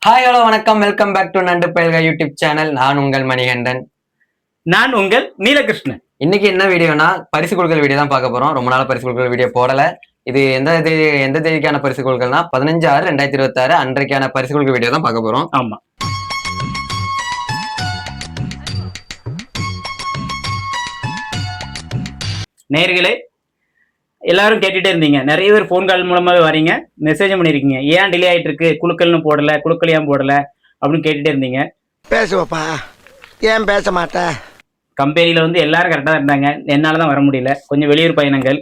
Hi hello வணக்கம், welcome back to நண்டு பயல்க YouTube channel. நான் உங்கள் மணிகண்டன். நான் உங்கள் நீலகிருஷ்ணன். இன்னைக்கு என்ன வீடியோனா பரிசு கொடுக்கல் வீடியோ தான் பார்க்க போறோம். ரொம்ப நாள் பரிசு கொடுக்கல் வீடியோ போடல. இது எந்த தேதிக்கான பரிசு கொடுக்கல்னா 15/6/2026 அன்றைக்கான பரிசு கொடுக்கல் வீடியோ தான் பார்க்க போறோம். ஆமா, நேயர்களே எல்லாரும் கேட்டுட்டே இருந்தீங்க. நிறைய பேர் போன் கால் மூலமாவே வரீங்க, மெசேஜ் பண்ணிருக்கீங்க. ஏன் டிலே ஆயிட்டு இருக்கு, குழுக்கள்னு போடல, குழுக்கள் ஏன் போடல அப்படின்னு கேட்டுட்டே இருந்தீங்க. பேசுவப்பா, ஏன் பேச மாட்டேன்? கம்பெனியில வந்து எல்லாரும் கரெக்டாக இருந்தாங்க, என்னால தான் வர முடியல. கொஞ்சம் வெளியூர் பயணங்கள்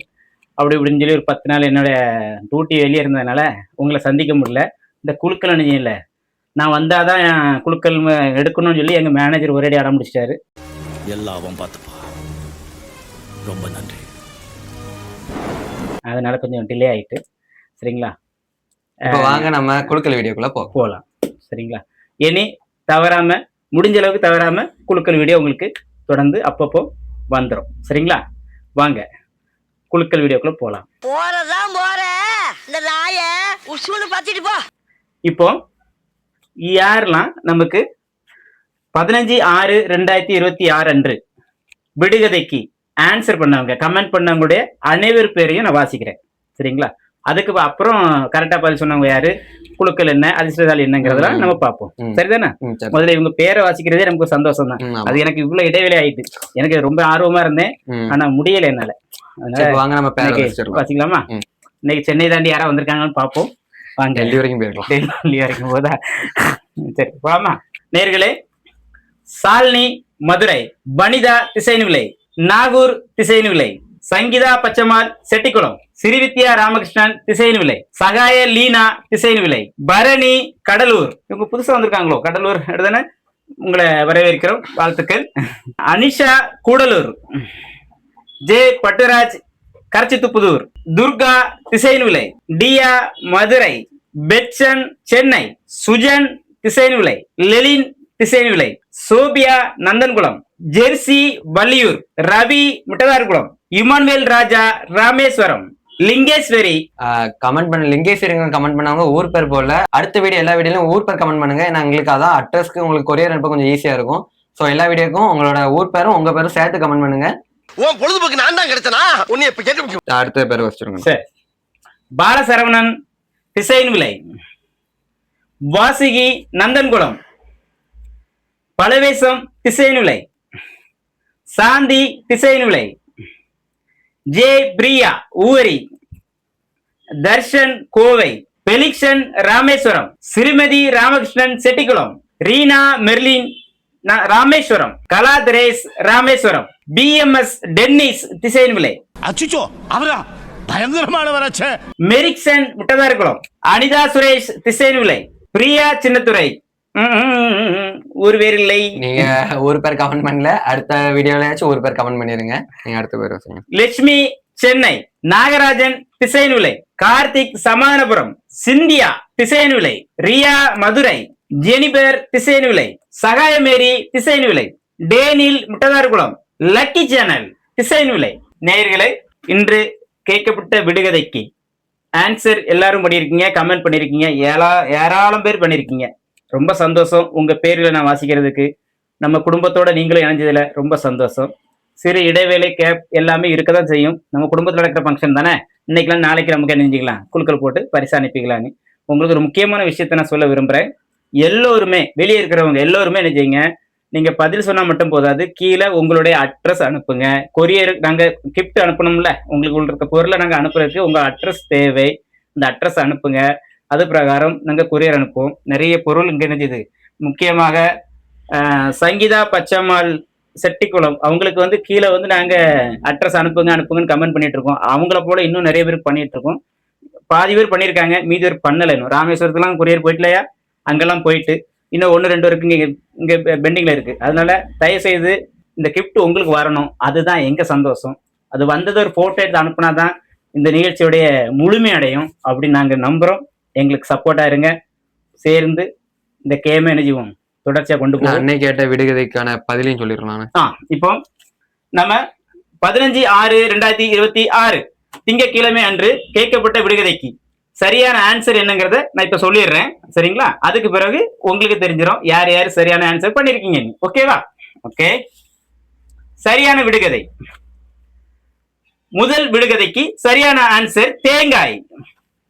அப்படி இப்படின்னு சொல்லி ஒரு 10 நாள் என்னோட டியூட்டி வெளியே இருந்ததுனால உங்களை சந்திக்க முடியல. இந்த குழுக்கள் அணிஞ்சில்ல, நான் வந்தாதான் குழுக்கள் எடுக்கணும்னு சொல்லி எங்க மேனேஜர் ஒரேடி ஆரம்பிச்சிட்டாரு. எல்லாம் பார்த்துப்பா, ரொம்ப நன்றி. அதனால கொஞ்சம் டிலே ஆயிட்டு. சரிங்களா, இப்போ வாங்க நம்ம குழுக்கல் வீடியோக்குள்ள போகலாம். சரிங்களா, இனி தவறாம, முடிஞ்ச அளவுக்கு தவறாம குழுக்கள் வீடியோ உங்களுக்கு தொடர்ந்து அப்பப்போ வந்துடும். சரிங்களா, வாங்க குழுக்கள் வீடியோக்குள்ள போகலாம். போறதான் போற இந்த நாய உசூன்னு பாத்திட்டு போ. இப்போ யாரெல்லாம் நமக்கு 15/6/2026 அன்று விடுகதைக்கு ஆன்சர் பண்ணவங்க, கமெண்ட் பண்ணவங்களுடைய அனைவர் பேரையும் நான் வாசிக்கிறேன். சரிங்களா, அதுக்கு அப்புறம் கரெக்டா பதில் சொன்னவங்க யாரு, குழுக்கள் என்ன, அதிர்ஷ்டசாலி என்னங்கிறதெல்லாம் நம்ம பார்ப்போம். சரிதானே? முதல்ல இவங்க பேரை வாசிக்கிறதே நமக்கு ஒரு சந்தோஷம் தான். அது எனக்கு இவ்வளவு இடைவெளி ஆயிட்டு, எனக்கு ரொம்ப ஆர்வமா இருந்தேன், ஆனா முடியல என்னால. அதனால வாசிக்கலாமா? இன்னைக்கு சென்னை தாண்டி யாரா வந்திருக்காங்கன்னு பார்ப்போம். வாங்க, டெல்லி வரைக்கும் போயிருக்கலாம். டெல்லி வரைக்கும் போதா? சரி போலாமா? நேர்களே, சால்னி மதுரை, வனிதா திசைநிலை, நாகூர் திசைநிலை, சங்கீதா பச்சமால் செட்டிக்குளம், சிறிவித்யா ராமகிருஷ்ணன் திசைநிலை, சகாய லீனா திசைநிலை, பரணி கடலூர். இவங்க புதுசா வந்திருக்காங்களோ, கடலூர் எடுதானே, உங்களை வரவேற்கிறோம், வாழ்த்துக்கள். அனிஷா கூடலூர், ஜே பட்டுராஜ் கரச்சித்துப்புதூர், துர்கா திசைநிலை, டியா மதுரை, பெட்சன் சென்னை, சுஜன் திசைநிலை, லெலின் Thisayanvilai, Sophia Nanthankulam, Jersey Valliyur, Ravi Muttatharkulam, Emmanuel Raja Rameswaram, Lingeswari. Comment பண்ண லிங்கேஸ்வரி கமெண்ட் பண்ணவங்க ஊர் பேர் போடல. அடுத்த வீடியோ எல்லா வீடியோலையும் ஊர் பேர் கமெண்ட் பண்ணுங்க. ஏன்னா எங்களுக்கு அதான் அட்ரஸ்க்கு உங்களுக்கு கொரியர் அனுப்ப கொஞ்சம் ஈஸியா இருக்கும். ஸோ எல்லா வீடியோக்கும் உங்களோட ஊர் பேரும் உங்க பேரும் சேர்த்து கமெண்ட் பண்ணுங்க. உன் பொழுதுபோக்கு நான் தான் கிடைச்சனா உன்னை இப்ப கேட்க. அடுத்த பேர் வச்சிருங்க. சரி, பாலசரவணன் திசைநிலை, வாசுகி நந்தன்குளம், பலவேசம் திசைநிலை, சாந்தி திசைநிலை, ஜே பிரியா ஊவரி, தர்ஷன் கோவை, பெலிக்ஷன் ராமேஸ்வரம், சிறுமதி ராமகிருஷ்ணன் செட்டிக்குளம், ரீனா மெர்லின் ராமேஸ்வரம், கலா திரேஸ் ராமேஸ்வரம், பிஎம்எஸ் டென்னிஸ் திசைநிலை, அச்சுச்சோ அவரா பயங்கரமானவராச்சே, மெரிக்சன் முட்டதார்குளம், அனிதா சுரேஷ் திசைநிலை, பிரியா சின்னத்துறை. ஊர் பேர் இல்லை, நீங்க ஊர் பேர் கமெண்ட் பண்ணல. அடுத்த வீடியோலயாச்சும் ஊர் பேர் கமெண்ட் பண்ணிருங்க. நீங்க அடுத்த பேர் வச்சுங்க. Lakshmi Chennai, Nagarajan Thisayanvilai, Karthik Samadhanapuram, Cynthia Thisayanvilai, Riya Madurai, Jennifer Thisayanvilai, Sagayamary Thisayanvilai, Daniel Muttatharkulam, lucky channel Thisayanvilai. நேயர்களை, இன்று கேட்கப்பட்ட விடுகதைக்கு ஆன்சர் எல்லாரும் பண்ணியிருக்கீங்க, கமெண்ட் பண்ணிருக்கீங்க, ஏராளம் பேர் பண்ணிருக்கீங்க. ரொம்ப சந்தோஷம். உங்க பேர்ல நான் வாசிக்கிறதுக்கு நம்ம குடும்பத்தோட நீங்களும் இணைஞ்சதுல ரொம்ப சந்தோஷம். சிறு இடைவேளை கேப் எல்லாமே இருக்கதான் செய்யும். நம்ம குடும்பத்தில் நடக்கிற ஃபங்க்ஷன் தானே, இன்னைக்கெல்லாம் நாளைக்கு நமக்கு இணைஞ்சிக்கலாம், குழுக்கள் போட்டு பரிசு அனுப்பிக்கலான்னு. உங்களுக்கு ஒரு முக்கியமான விஷயத்த நான் சொல்ல விரும்புறேன். எல்லோருமே, வெளியே இருக்கிறவங்க எல்லோருமே என்ன செய்யுங்க, நீங்க பதில் சொன்னா மட்டும் போதாது, கீழே உங்களுடைய அட்ரஸ் அனுப்புங்க. கொரியர் நாங்க கிஃப்ட் அனுப்பணும்ல, உங்களுக்கு இருக்க பொருளை நாங்க அனுப்புறதுக்கு உங்க அட்ரஸ் தேவை. இந்த அட்ரஸ் அனுப்புங்க, அது பிரகாரம் நாங்க கொரியர் அனுப்புவோம். நிறைய பொருள் இங்க நினைச்சது. முக்கியமாக சங்கீதா பச்சம்மாள் செட்டிக்குளம், அவங்களுக்கு வந்து கீழே வந்து நாங்க அட்ரஸ் அனுப்புங்கன்னு கமெண்ட் பண்ணிட்டு இருக்கோம். அவங்கள போல இன்னும் நிறைய பேர் பண்ணிட்டு இருக்கோம். பாதி பேர் பண்ணியிருக்காங்க, மீதி பேர் பண்ணல. இன்னும் ராமேஸ்வரத்துலாம் கொரியர் போயிட்டுலையா, அங்கெல்லாம் போயிட்டு இன்னும் 1-2 இருக்கு, இங்க பெண்டிங்ல இருக்கு. அதனால தயவு செய்து இந்த கிஃப்ட் உங்களுக்கு வரணும், அதுதான் எங்க சந்தோஷம். அது வந்தது ஒரு போட்டோ எடுத்து அனுப்புனாதான் இந்த நிகழ்ச்சியுடைய முழுமை அடையும் அப்படின்னு நாங்க நம்புறோம். எங்களுக்கு சப்போர்ட்டா இருங்க. சேர்ந்து இந்த கேம் எனர்ஜிவும் தொடர்ச்சியா கொண்டு போவோம். அன்னைக்கு கேட்ட விடுகதைக்கான பதிலையும் சொல்லிடலாம். இப்போ நம்ம 15/6/2026 திங்கட்கிழமை அன்று கேட்கப்பட்ட விடுகதைக்கு சரியான ஆன்சர் என்னங்கறத நான் இப்ப சொல்லிடுறேன், சரிங்களா? அதுக்கு பிறகு உங்களுக்கு தெரிஞ்சிடும் யார் யார் சரியான ஆன்சர் பண்ணிருக்கீங்க. ஓகேவா? ஓகே. சரியான விடுகதை. முதல் விடுகதைக்கு சரியான ஆன்சர் தேங்காய்.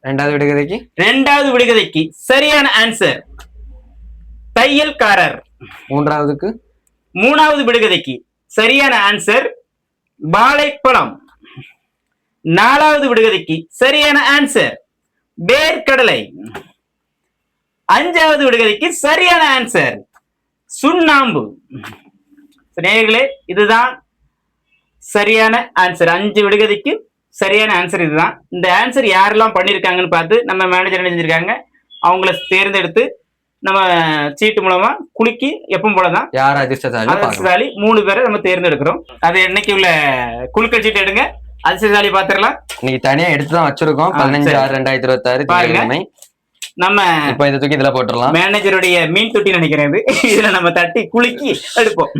இரண்டாவது விடுகதைக்கு சரியான ஆன்சர் தையல்காரர். மூணாவது விடுகதைக்கு சரியான ஆன்சர் வாழைப்பழம். நாலாவது விடுகதைக்கு சரியான ஆன்சர் வேர்க்கடலை. அஞ்சாவது விடுகதைக்கு சரியான ஆன்சர் சுண்ணாம்பு. நேயர்களே, இதுதான் சரியான ஆன்சர். 5 விடுகதைக்கு சரியான ஆன்சர் இதுதான். இந்த ஆன்சர் யாரெல்லாம் பண்ணிருக்காங்கன்னு பார்த்து நம்ம மேனேஜர் என்ன செஞ்சிருக்காங்க, அவங்கள தேர்ந்தெடுத்து நம்ம சீட்டு மூலமா குலுக்கி எப்பவும் போலதான் யார் அதிர்ஷ்டசாலி 3 பேரை நம்ம தேர்ந்தெடுக்கிறோம். அது என்னைக்கு உள்ள குலுக்கல் சீட்டு எடுங்க, அதிர்ஷ்டசாலி பாத்துரலாம். இன்னைக்கு தனியா எடுத்துதான் வச்சிருக்கோம். 15/6/2026 நம்ம இப்ப இந்த தூக்கி இதுல போட்டுடலாம். மேனேஜருடைய மீன் தொட்டி நினைக்கிறேன். இதுல நம்ம தட்டி குலுக்கி எடுப்போம்.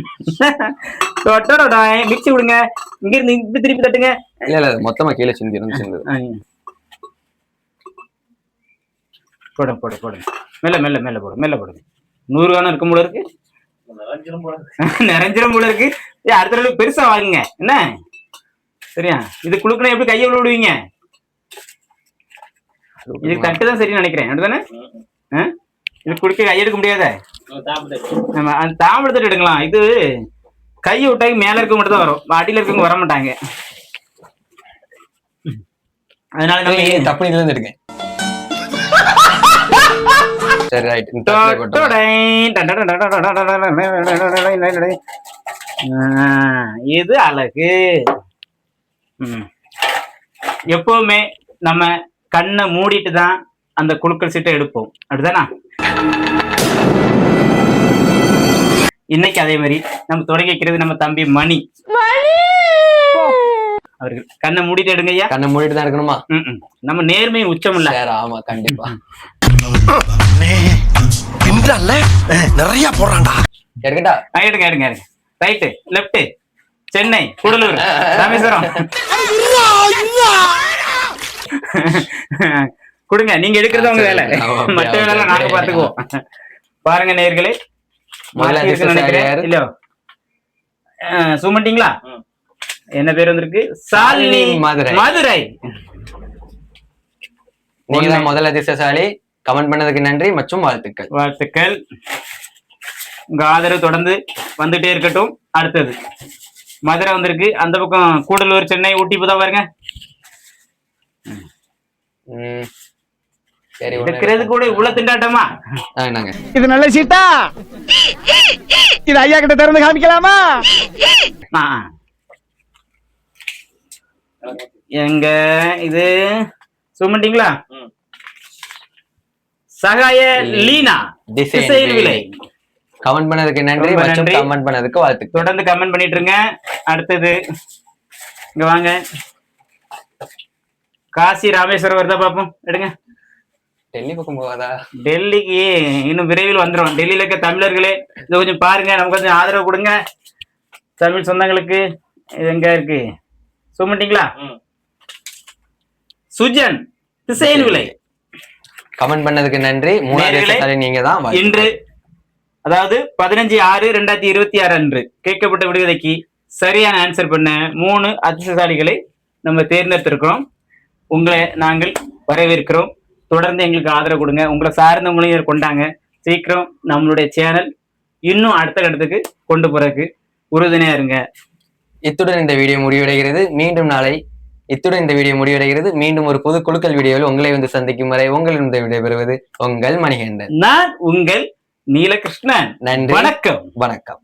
மிக்சி விடுங்க, இங்க இருந்து இப்படி திருப்பி தட்டுங்க. இல்ல மொத்தமா கீழே சிந்திரும். போடுங்க மெல்ல மெல்ல மெல்ல போடுங்க, மெல்ல போடுங்க. 100 காணம் இருக்கும் போல இருக்கு, நிறைஞ்சிரும் போல இருக்கு. அடுத்த தடவை பெருசா வாங்குங்க என்ன, சரியா? இது குளுக்குனா எப்படி கையை உள்ள விடுவீங்க? இதுக்கு தட்டுதான் சரின்னு நினைக்கிறேன், அப்படிதானே? இது குடிக்க கை எடுக்க முடியாத, நம்ம அந்த தாம்பழை தட்டு எடுக்கலாம். இது கையை விட்டாங்க மேல இருக்க மட்டும் தான் வரும், அடியில இருக்கவங்க வர மாட்டாங்க. அதனால தப்பு இதுல இருந்து எடுங்க. சரி, ரைட். இது அழகு. எப்பவுமே நம்ம கண்ணை மூடிட்டு தான் அந்த குலுக்கல் சீட்டை எடுப்போம், அப்படிதானா? இன்னைக்கு அதே மாதிரி நம்ம தொடங்கி வைக்கிறது நம்ம தம்பி மணி அவர்கள். கண்ணை மூடிட்டு எடுங்க ஐயா. கண்ணை மூடிட்டு தான் எடுக்கணுமா? நம்ம நேர்மை உச்சம் இல்ல. ஆமா, கண்டிப்பா. நிறைய போறான்டா. எடுங்க எடுங்க எடுங்க. Right, left, Chennai, Gudalur, Rameswaram. கொடுங்க, நீங்க எடுக்கிறது உங்க வேலை, மற்ற வேலை நாங்க பாத்துக்குவோம். பாருங்க நேயர்களே, நினைக்கிறேன் இல்ல சுமட்டிங்களா? என்ன பேர் வந்திருக்கு? சாலினி மதுரை. நீங்க முதல் அதிர்ஷ்டசாலி. கமெண்ட் பண்ணதுக்கு நன்றி மற்றும் வாழ்த்துக்கள். உங்க ஆதரவு தொடர்ந்து வந்துட்டே இருக்கட்டும். அடுத்தது மதுரை வந்திருக்கு, அந்த பக்கம் கூடலூர், சென்னை, ஊட்டி தான் பாருங்க. இருக்கிறது கூட இவ்வளவு திண்டாட்டமா? இது நல்ல சீட்டா, இது ஐயா கிட்ட திறந்து காமிக்கலாமா? எங்க இது சுமட்டிங்களா? சகாய லீனா திசையில் விலை. கமெண்ட் பண்ணதுக்கு நன்றி மற்றும் கமெண்ட் பண்ணதுக்கு வாழ்த்துக்கள். தொடர்ந்து கமெண்ட் பண்ணிட்டு இருங்க. அடுத்தது இங்க வாங்க, காசி ராமேஸ்வரம் வருதா பாப்போம், எடுங்க. டெல்லி பக்கம் போகாதா? டெல்லிக்கு இன்னும் விரைவில் வந்துடும். டெல்லியில இருக்க தமிழர்களே இதை கொஞ்சம் பாருங்க, நமக்கு கொஞ்சம் ஆதரவு கொடுங்க. தமிழ் சொந்தங்களுக்கு இது எங்க இருக்கு? சுமட்டிங்களா? சுஜன் திசையில் விலை. கமெண்ட் பண்ணதுக்கு நன்றி. நீங்க தான் இன்று, அதாவது 15/6/2026 அன்று கேட்கப்பட்ட விடுகதைக்கு சரியான ஆன்சர் பண்ண 3 அதிர்ஷ்டசாலிகளை நம்ம தேர்ந்தெடுத்திருக்கிறோம். உங்களை நாங்கள் வரவேற்கிறோம். தொடர்ந்து எங்களுக்கு ஆதரவு கொடுங்க. உங்களை சார்ந்தவங்களையும் கொண்டாங்க. சீக்கிரம் நம்மளுடைய சேனல் இன்னும் அடுத்த கட்டத்துக்கு கொண்டு போறதுக்கு உறுதுணையா இருங்க. இத்துடன் இந்த வீடியோ முடிவடைகிறது. மீண்டும் ஒரு புது குலுக்கல் வீடியோவில் உங்களை வந்து சந்திக்கும் வரை உங்களிடம் விடைபெறுவது உங்கள் மணிகண்டன். நான் உங்கள் நீலகிருஷ்ணன். நன்றி, வணக்கம். வணக்கம்.